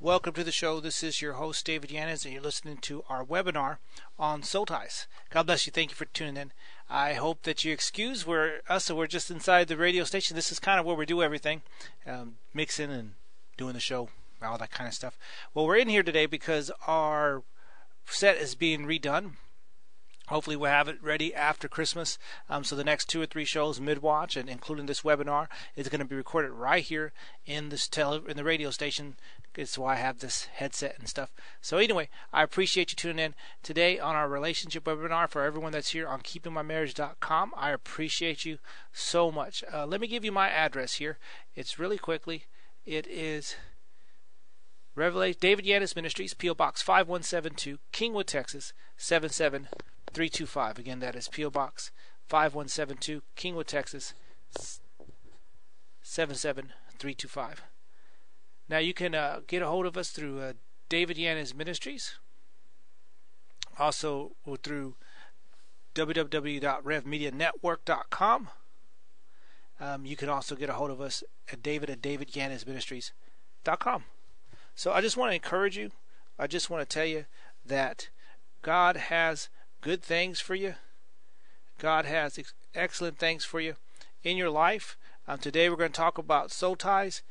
Welcome to the show. This is your host, David Yanez, and you're listening to our webinar on soul ties. God bless you. Thank you for tuning in. I hope that you excuse we're just inside the radio station. This is kind of where we do everything, mixing and doing the show, all that kind of stuff. Well, we're in here today because our set is being redone. Hopefully we'll have it ready after Christmas. So the next 2 or 3 shows, mid-watch, and including this webinar, is going to be recorded right here in this in the radio station. It's why I have this headset and stuff. So anyway, I appreciate you tuning in today on our relationship webinar. For everyone that's here on keepingmymarriage.com, I appreciate you so much. Let me give you my address here. It's really quickly. It is Revelation David Yanez Ministries, P.O. Box 5172, Kingwood, Texas 77325. Again, that is P.O. Box 5172, Kingwood, Texas 77325. Now you can get a hold of us through David Yanez Ministries, also through www.revmedianetwork.com. You can also get a hold of us at david@davidyanezministries.com. So I just want to encourage you. I just want to tell you that God has good things for you. God has excellent things for you in your life. Today we're going to talk about soul ties.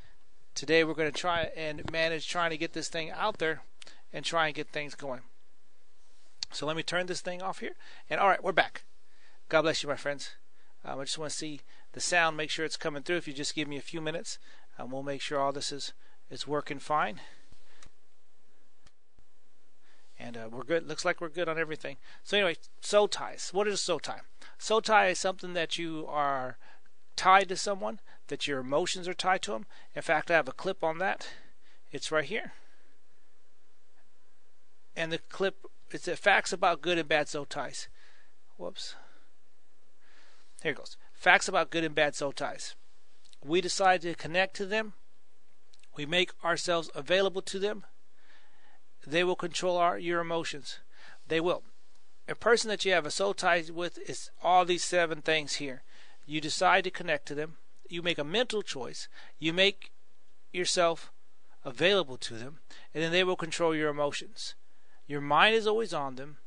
Today we're going to try and manage trying to get this thing out there and try and get things going. So let me turn this thing off here. And all right, we're back. God bless you, my friends. I just want to see the sound, make sure it's coming through. If you just give me a few minutes, we'll make sure all this is working fine. And we're good. Looks like we're good on everything. So anyway, soul ties. What is a soul tie? Soul tie is something that you are tied to someone, that your emotions are tied to them. In fact, I have a clip on that. It's right here. And the clip, it's facts about good and bad soul ties. Whoops. Here it goes. Facts about good and bad soul ties. We decide to connect to them. We make ourselves available to them. They will control your emotions. They will. A person that you have a soul tie with is all these 7 things here. You decide to connect to them. You make a mental choice. You make yourself available to them. And then they will control your emotions. Your mind is always on them.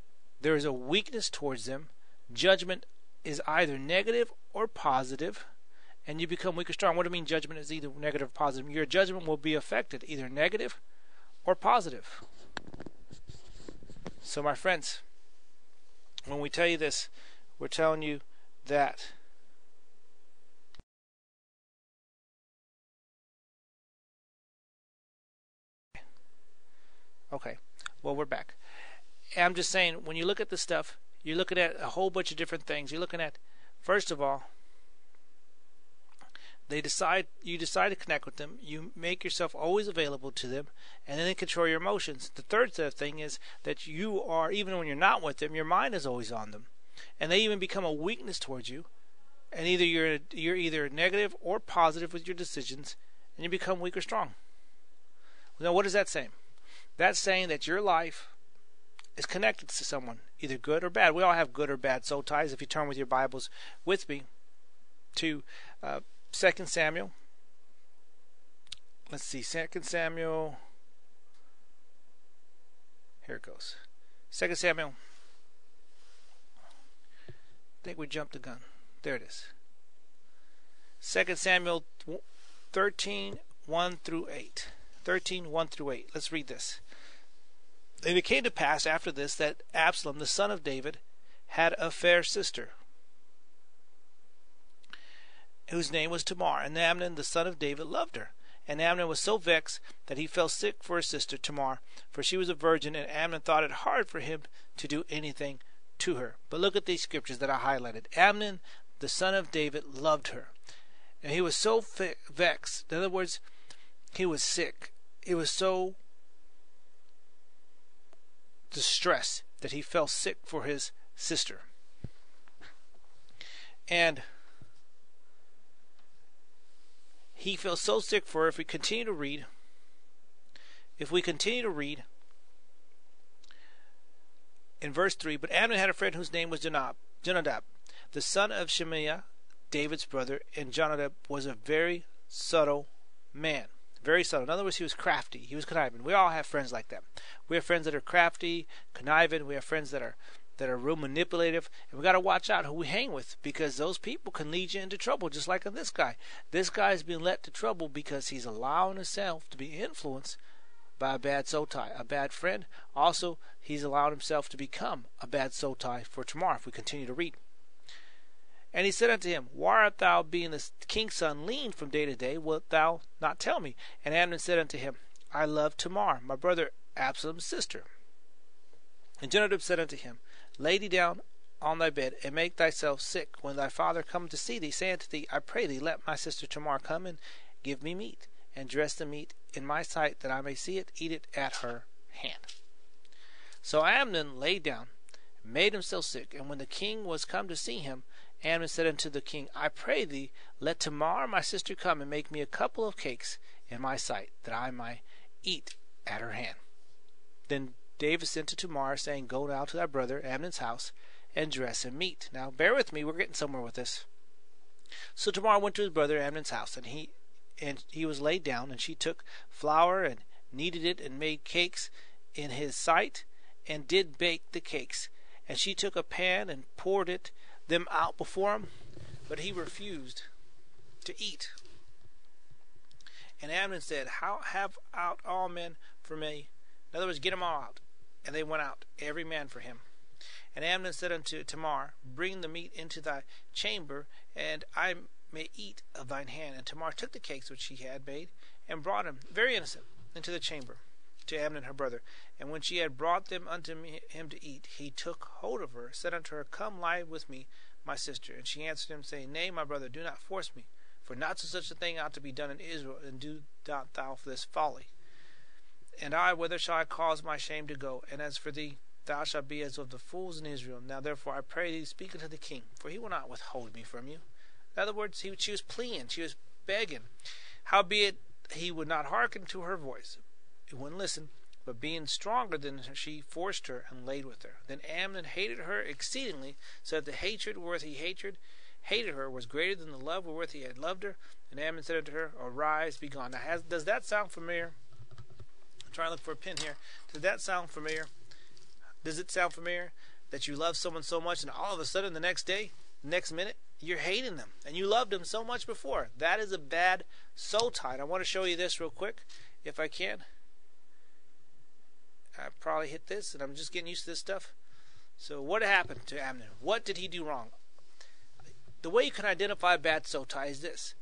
There is a weakness towards them. Judgment is either negative or positive. And you become weak or strong. What do I mean judgment is either negative or positive? Your judgment will be affected, either negative or positive. So my friends, when we tell you this, we're telling you that okay, well, we're back. I'm just saying, when you look at this stuff, you're looking at a whole bunch of different things. You're looking at, first of all, you decide to connect with them. You make yourself always available to them, and then they control your emotions. The third thing is that you are, even when you're not with them, your mind is always on them, and they even become a weakness towards you. And either you're either negative or positive with your decisions, and you become weak or strong. Now, what is that saying? That's saying that your life is connected to someone, either good or bad. We all have good or bad soul ties. If you turn with your Bibles with me to 2 Samuel. Let's see, 2 Samuel. Here it goes. 2 Samuel. I think we jumped the gun. There it is. 2 Samuel 13, 1 through 8. 13, 1 through 8. Let's read this. And it came to pass after this that Absalom, the son of David, had a fair sister, whose name was Tamar. And Amnon, the son of David, loved her. And Amnon was so vexed that he fell sick for his sister Tamar, for she was a virgin, and Amnon thought it hard for him to do anything to her. But look at these scriptures that I highlighted. Amnon, the son of David, loved her. And he was so vexed. In other words, he was sick. He was so distressed that he fell sick for his sister. And he feels so sick for her. If we continue to read, in verse 3, but Amnon had a friend whose name was Jonadab, the son of Shemaiah, David's brother, and Jonadab was a very subtle man. Very subtle. In other words, he was crafty. He was conniving. We all have friends like that. We have friends that are crafty, conniving. We have friends that are real manipulative. And we got to watch out who we hang with, because those people can lead you into trouble, just like this guy. This guy is being led to trouble because he's allowing himself to be influenced by a bad soul tie, a bad friend. Also, he's allowed himself to become a bad soul tie for tomorrow if we continue to read. And he said unto him, Why art thou, being the king's son, lean from day to day? Wilt thou not tell me? And Amnon said unto him, I love Tamar, my brother Absalom's sister. And Jonadab said unto him, Lay thee down on thy bed, and make thyself sick. When thy father come to see thee, say unto thee, I pray thee, let my sister Tamar come and give me meat, and dress the meat in my sight, that I may see it, eat it at her hand. So Amnon lay down, made himself sick. And when the king was come to see him, Amnon said unto the king, I pray thee, let Tamar my sister come and make me a couple of cakes in my sight, that I may eat at her hand. Then David sent to Tamar, saying, Go now to thy brother Amnon's house, and dress him meat. Now bear with me, we're getting somewhere with this. So Tamar went to his brother Amnon's house, and he was laid down, and she took flour and kneaded it, and made cakes in his sight, and did bake the cakes. And she took a pan and poured them out before him, but he refused to eat. And Amnon said, How have out all men for me? In other words, get them all out. And they went out, every man for him. And Amnon said unto Tamar, Bring the meat into thy chamber, and I may eat of thine hand. And Tamar took the cakes which she had made, and brought them, very innocent, into the chamber to Amnon her brother. And when she had brought them unto him to eat, he took hold of her, said unto her, Come lie with me, my sister. And she answered him, saying, Nay, my brother, do not force me, for not such a thing ought to be done in Israel, and do not thou for this folly. And I, whither shall I cause my shame to go? And as for thee, thou shalt be as of the fools in Israel. Now therefore I pray thee, speak unto the king, for he will not withhold me from you. In other words, she was pleading, she was begging. Howbeit he would not hearken to her voice. He wouldn't listen, but being stronger than her, she forced her and laid with her. Then Amnon hated her exceedingly, so that the hatred wherewith he hated her was greater than the love wherewith he had loved her. And Amnon said unto her, Arise, be gone. Now does that sound familiar? I'm trying to look for a pin here. Does that sound familiar? Does it sound familiar that you love someone so much, and all of a sudden the next day, next minute, you're hating them, and you loved them so much before? That is a bad soul tie. And I want to show you this real quick, if I can. I probably hit this, and I'm just getting used to this stuff. So what happened to Amnon? What did he do wrong? The way you can identify a bad soul tie is this.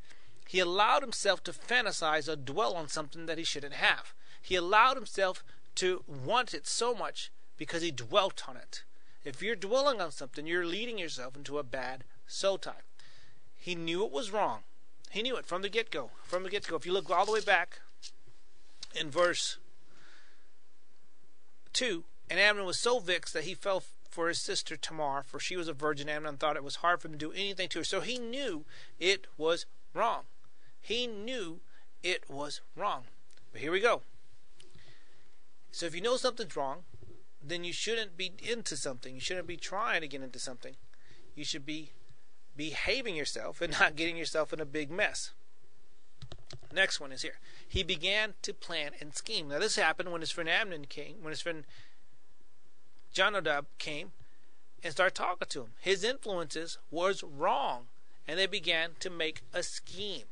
He allowed himself to fantasize or dwell on something that he shouldn't have. He allowed himself to want it so much because he dwelt on it. If you're dwelling on something, you're leading yourself into a bad soul tie. He knew it was wrong. He knew it from the get-go. From the get-go. If you look all the way back in verse 2, and Amnon was so vexed that he fell for his sister Tamar, for she was a virgin. Amnon thought it was hard for him to do anything to her. So he knew it was wrong. He knew it was wrong. But here we go. So if you know something's wrong, then you shouldn't be into something. You shouldn't be trying to get into something. You should be behaving yourself and not getting yourself in a big mess. Next one is here. He began to plan and scheme. Now this happened when his friend Amnon came, when his friend Jonadab came and started talking to him. His influences was wrong, and they began to make a scheme.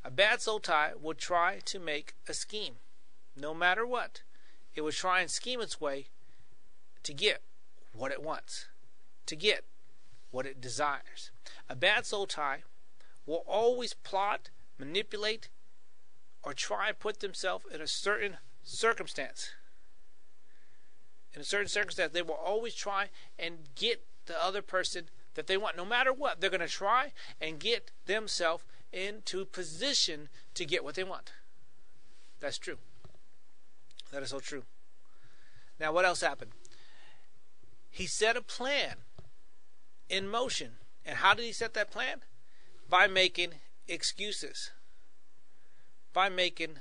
A bad soul tie will try to make a scheme, no matter what. It will try and scheme its way to get what it wants, to get what it desires. A bad soul tie will always plot, manipulate, or try and put themselves in a certain circumstance. In a certain circumstance, they will always try and get the other person that they want. No matter what, they're going to try and get themselves into position to get what they want. That's true. That is so true. Now, what else happened? He set a plan in motion. And how did he set that plan? By making excuses. By making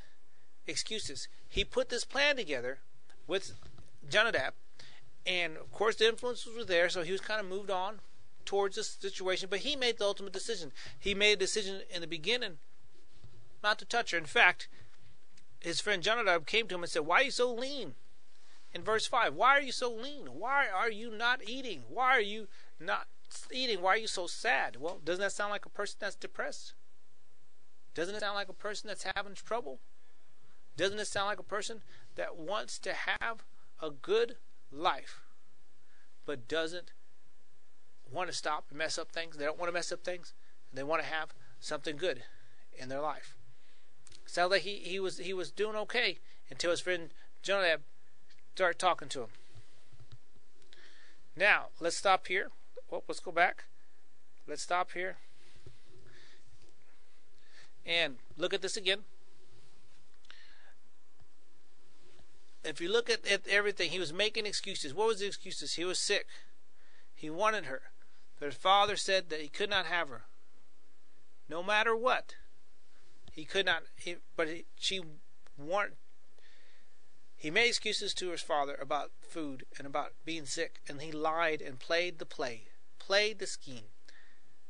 excuses. He put this plan together with Jonadab, and of course the influences were there, so he was kind of moved on towards this situation, but he made the ultimate decision. He made a decision in the beginning not to touch her. In fact, his friend Jonadab came to him and said, "Why are you so lean?" In verse 5, why are you so lean? Why are you not eating? Why are you not eating? Why are you so sad? Well, doesn't that sound like a person that's depressed? Doesn't it sound like a person that's having trouble? Doesn't it sound like a person that wants to have a good life, but doesn't want to stop and mess up things? They don't want to mess up things. They want to have something good in their life. Sounds like he was doing okay until his friend Jonadab started talking to him. Now, let's stop here. Well, let's go back. Let's stop here. And look at this again. If you look at everything, he was making excuses. What was the excuses? He was sick. He wanted her. But his father said that he could not have her. No matter what. He could not. He made excuses to his father about food and about being sick. And he lied and played the play. Played the scheme.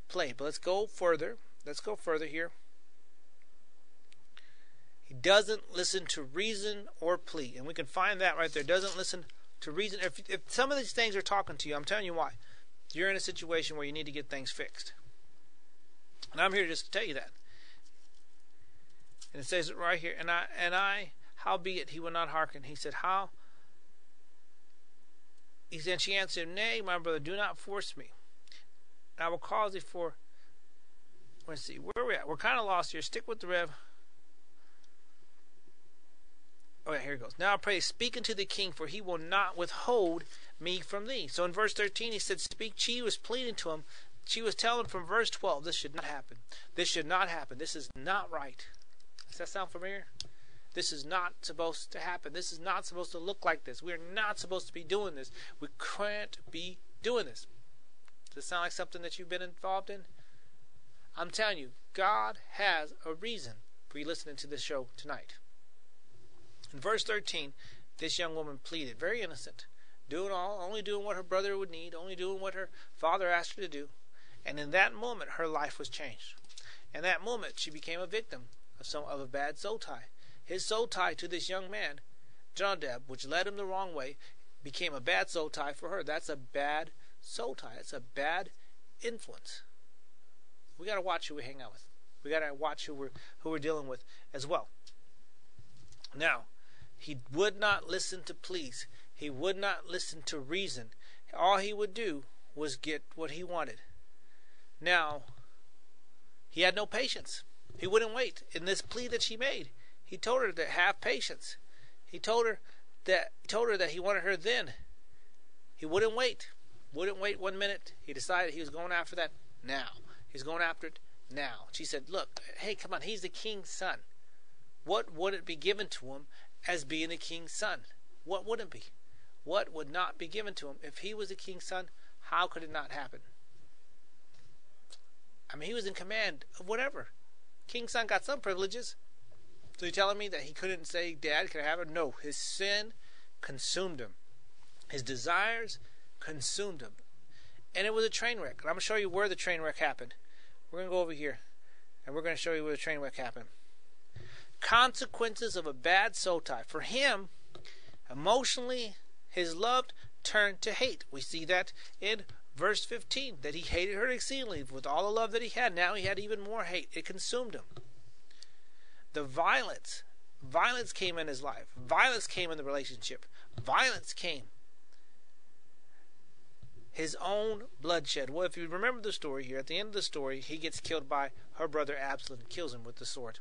Played. But let's go further. Let's go further here. He doesn't listen to reason or plea. And we can find that right there. Doesn't listen to reason. If some of these things are talking to you, I'm telling you why. You're in a situation where you need to get things fixed. And I'm here just to tell you that. And it says it right here. And I, howbeit he will not hearken. He said, how? He said, she answered, nay, my brother, do not force me. I will cause thee for. Let's see, where are we at? We're kind of lost here. Stick with the rev. Okay, here it goes. Now I pray, speak unto the king, for he will not withhold me from thee. So in verse 13 he said, speak. She was pleading to him. She was telling him from verse 12, this should not happen. This should not happen. This is not right. Does that sound familiar? This is not supposed to happen. This is not supposed to look like this. We're not supposed to be doing this. We can't be doing this. Does it sound like something that you've been involved in? I'm telling you, God has a reason for you listening to this show tonight. In verse 13, this young woman pleaded, very innocent, only doing what her brother would need, only doing what her father asked her to do. And in that moment, her life was changed. In that moment, she became a victim of a bad soul tie. His soul tie to this young man, Jonadab, which led him the wrong way, became a bad soul tie for her. That's a bad soul tie. It's a bad influence. We got to watch who we hang out with. We got to watch who we're dealing with as well. Now, he would not listen to pleas. He would not listen to reason. All he would do was get what he wanted. Now, he had no patience. He wouldn't wait. In this plea that she made, he told her to have patience. He told her that he wanted her then. He wouldn't wait. Wouldn't wait 1 minute. He decided he was going after that now. He's going after it now. She said, look, hey, come on, he's the king's son. What would it be given to him as being the king's son? What would it be? What would not be given to him? If he was the king's son, how could it not happen? I mean, he was in command of whatever. King's son got some privileges. So you're telling me that he couldn't say, Dad, can I have it? No, his sin consumed him. His desires consumed him. And it was a train wreck. And I'm going to show you where the train wreck happened. We're going to go over here. And we're going to show you where the train wreck happened. Consequences of a bad soul tie. For him, emotionally, his love turned to hate. We see that in verse 15, that he hated her exceedingly with all the love that he had. Now he had even more hate. It consumed him. The violence came in his life. Violence came in the relationship. Violence came. His own bloodshed. Well, if you remember the story here, at the end of the story, he gets killed by her brother Absalom, kills him with the sword.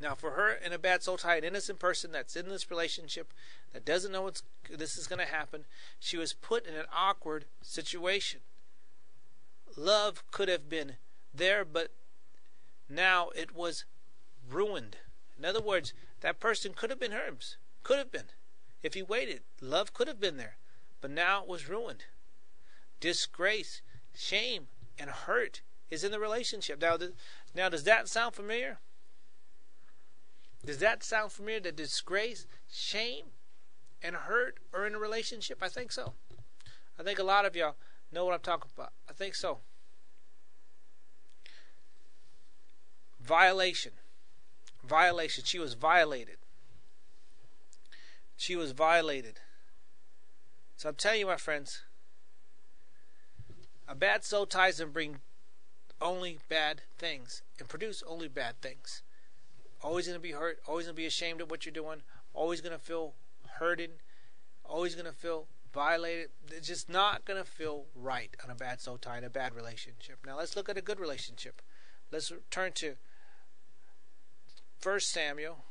Now, for her, in a bad soul tie, an innocent person that's in this relationship, that doesn't know this is going to happen, she was put in an awkward situation. Love could have been there, but now it was ruined. In other words, that person could have been hers. Could have been. If he waited, love could have been there. But now it was ruined. Disgrace, shame, and hurt is in the relationship. Now, does that sound familiar? Does that sound familiar, that disgrace, shame, and hurt are in a relationship? I think so. I think a lot of y'all know what I'm talking about. I think so. Violation. She was violated. She was violated. So I'm telling you, my friends, a bad soul ties and bring only bad things and produce only bad things. Always going to be hurt, always going to be ashamed of what you're doing, always going to feel hurting, always going to feel violated. It's just not going to feel right on a bad soul tie in a bad relationship. Now let's look at a good relationship. Let's turn to 1 Samuel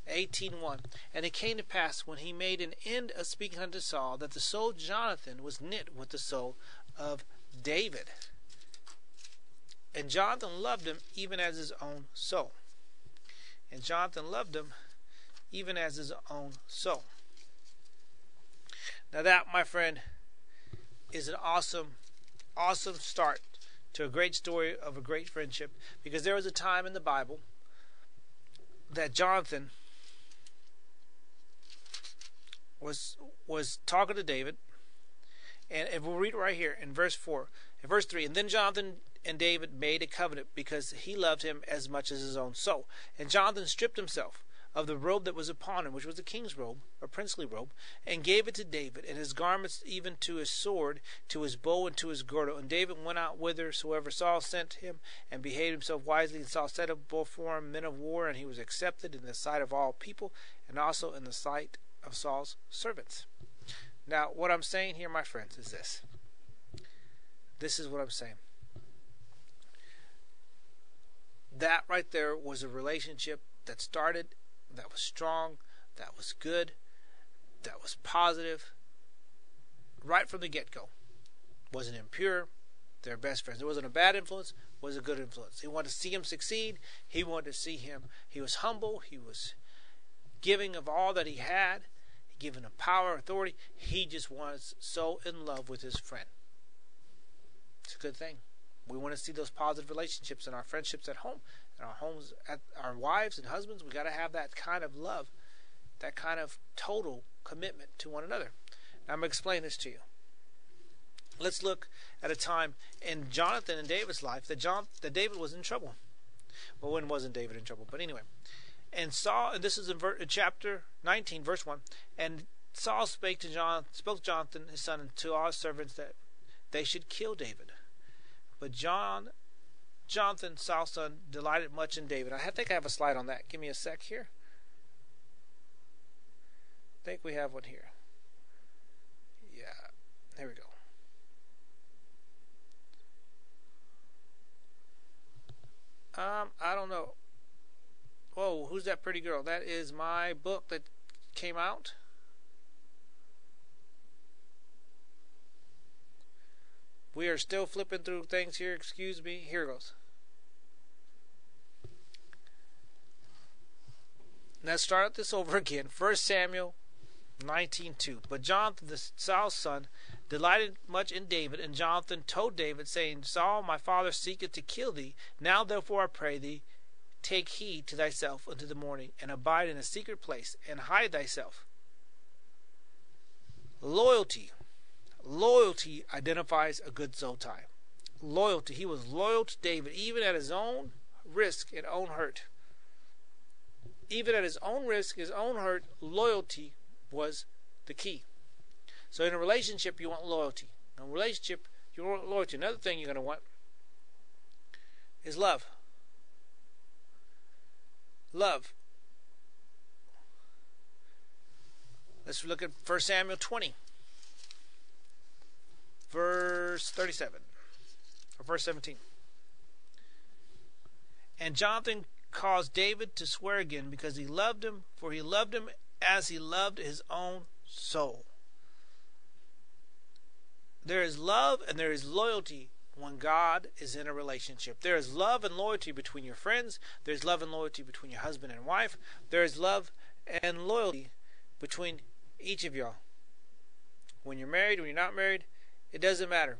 18:1. And it came to pass, when he made an end of speaking unto Saul, that the soul of Jonathan was knit with the soul of David. And Jonathan loved him even as his own soul. And Jonathan loved him even as his own soul. Now that, my friend, is an awesome start to a great story of a great friendship. Because there was a time in the Bible that Jonathan was talking to David, and we'll read it right here in verse 4. In verse 3, and then Jonathan and David made a covenant, because he loved him as much as his own soul. And Jonathan stripped himself of the robe that was upon him, which was a king's robe, a princely robe, and gave it to David, and his garments, even to his sword, to his bow, and to his girdle. And David went out whithersoever Saul sent him, and behaved himself wisely. And Saul set up before him men of war, and he was accepted in the sight of all people, and also in the sight of Saul's servants. Now, what I'm saying here, my friends, is this. This is what I'm saying. That right there was a relationship that started, that was strong, that was good, that was positive, right from the get-go. Wasn't impure. They're best friends. It wasn't a bad influence, it was a good influence. He wanted to see him succeed. He wanted to see him. He was humble. He was giving of all that he had, given of power, authority. He just was so in love with his friend. It's a good thing. We want to see those positive relationships in our friendships at home, in our homes, at our wives and husbands. We got to have that kind of love, that kind of total commitment to one another. Now, I'm going to explain this to you. Let's look at a time in Jonathan and David's life that David was in trouble. Well, when wasn't David in trouble? But anyway, and Saul, and this is in chapter 19, verse 1. And Saul spoke to Jonathan, his son, and to all his servants that they should kill David. But Jonathan, Saul's son, delighted much in David. I think I have a slide on that. Give me a sec here. I think we have one here. Yeah, there we go. I don't know. Whoa, who's that pretty girl? That is my book that came out. We are still flipping through things here. Excuse me. Here it goes. Let's start this over again. 1 Samuel 19:2. But Jonathan, Saul's son, delighted much in David, and Jonathan told David, saying, Saul, my father, seeketh to kill thee. Now therefore I pray thee, take heed to thyself unto the morning, and abide in a secret place, and hide thyself. Loyalty identifies a good soul tie. Loyalty. He was loyal to David, even at his own risk and own hurt. Even at his own risk, his own hurt, loyalty was the key. So in a relationship, you want loyalty. In a relationship, you want loyalty. Another thing you're going to want is love. Love. Let's look at 1 Samuel 20. Verse 37. Or verse 17. And Jonathan caused David to swear again, because he loved him, for he loved him as he loved his own soul. There is love and there is loyalty when God is in a relationship. There is love and loyalty between your friends. There is love and loyalty between your husband and wife. There is love and loyalty between each of y'all. When you're married, when you're not married, it doesn't matter.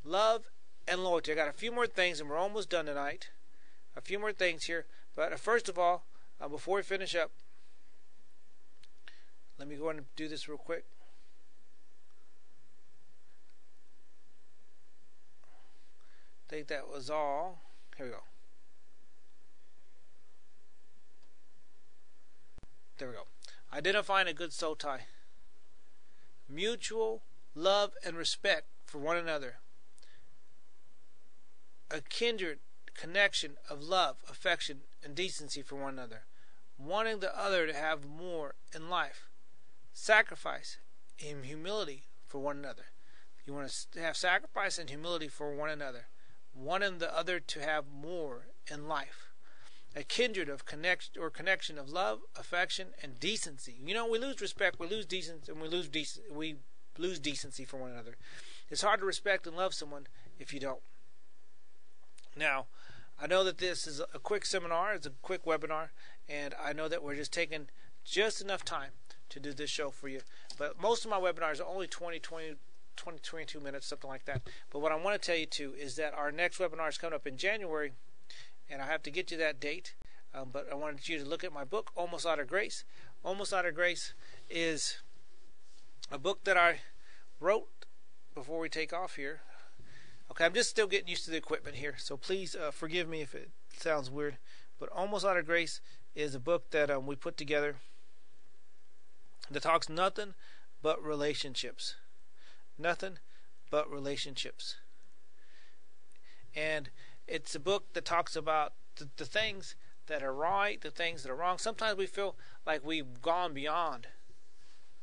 Love and loyalty. I got a few more things and we're almost done tonight. A few more things here. But first of all, before we finish up, let me go and do this real quick. I think that was all. Here we go. There we go. Identifying a good soul tie. Mutual love and respect for one another. A kindred connection of love, affection, and decency for one another. Wanting the other to have more in life. Sacrifice and humility for one another. You want to have sacrifice and humility for one another. Wanting the other to have more in life. A kindred of connection of love, affection, and decency. You know, we lose respect, we lose decency, and we lose decency for one another. It's hard to respect and love someone if you don't. Now, I know that this is a quick seminar, it's a quick webinar, and I know that we're just taking just enough time to do this show for you. But most of my webinars are only 22 minutes, something like that. But what I want to tell you too is that our next webinar is coming up in January, and I have to get you that date. But I wanted you to look at my book, Almost Out of Grace. Almost Out of Grace is a book that I wrote before we take off here. Okay, I'm just still getting used to the equipment here, so please forgive me if it sounds weird. But Almost Out of Grace is a book that we put together that talks nothing but relationships. Nothing but relationships. And it's a book that talks about the things that are right, the things that are wrong. Sometimes we feel like we've gone beyond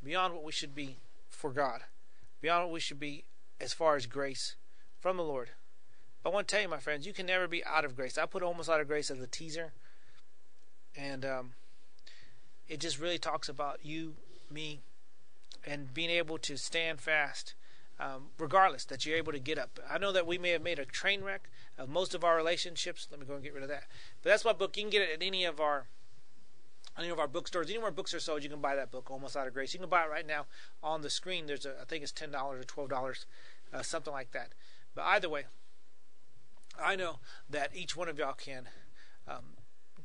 what we should be for God, beyond what we should be as far as grace from the Lord. But I want to tell you, my friends, you can never be out of grace. I put Almost Out of Grace as a teaser, and it just really talks about you, me, and being able to stand fast, regardless, that you're able to get up. I know that we may have made a train wreck of most of our relationships. Let me go and get rid of that. But that's my book. You can get it at any of our bookstores. Anywhere books are sold, you can buy that book, Almost Out of Grace. You can buy it right now on the screen. There's I think it's $10 or $12, something like that. But either way, I know that each one of y'all can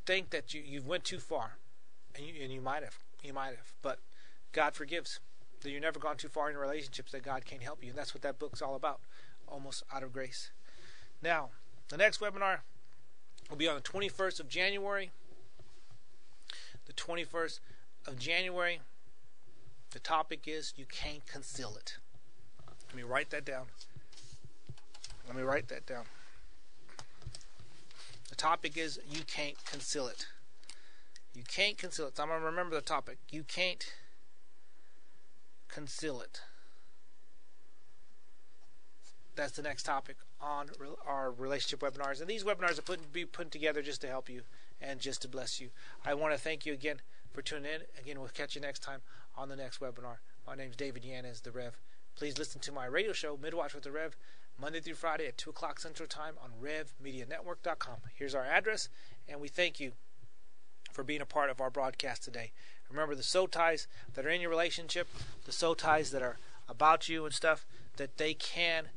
think that you went too far, and you might have, but God forgives. That you've never gone too far in relationships that God can't help you, and that's what that book's all about, Almost Out of Grace. Now, the next webinar will be on the 21st of January. The 21st of January. The topic is You Can't Conceal It. Let me write that down. The topic is You Can't Conceal It. You can't conceal it. So I'm going to remember the topic. You can't conceal it. That's the next topic on our relationship webinars. And these webinars are put together just to help you and just to bless you. I want to thank you again for tuning in. Again, we'll catch you next time on the next webinar. My name is David Yanez, the Rev. Please listen to my radio show, Midwatch with the Rev, Monday through Friday at 2 o'clock Central Time on RevMediaNetwork.com. Here's our address, and we thank you for being a part of our broadcast today. Remember, the soul ties that are in your relationship, the soul ties that are about you and stuff, that they can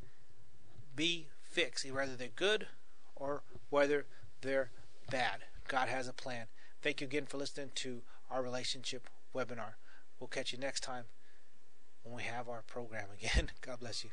be fixed, whether they're good or whether they're bad. God has a plan. Thank you again for listening to our relationship webinar. We'll catch you next time when we have our program again. God bless you.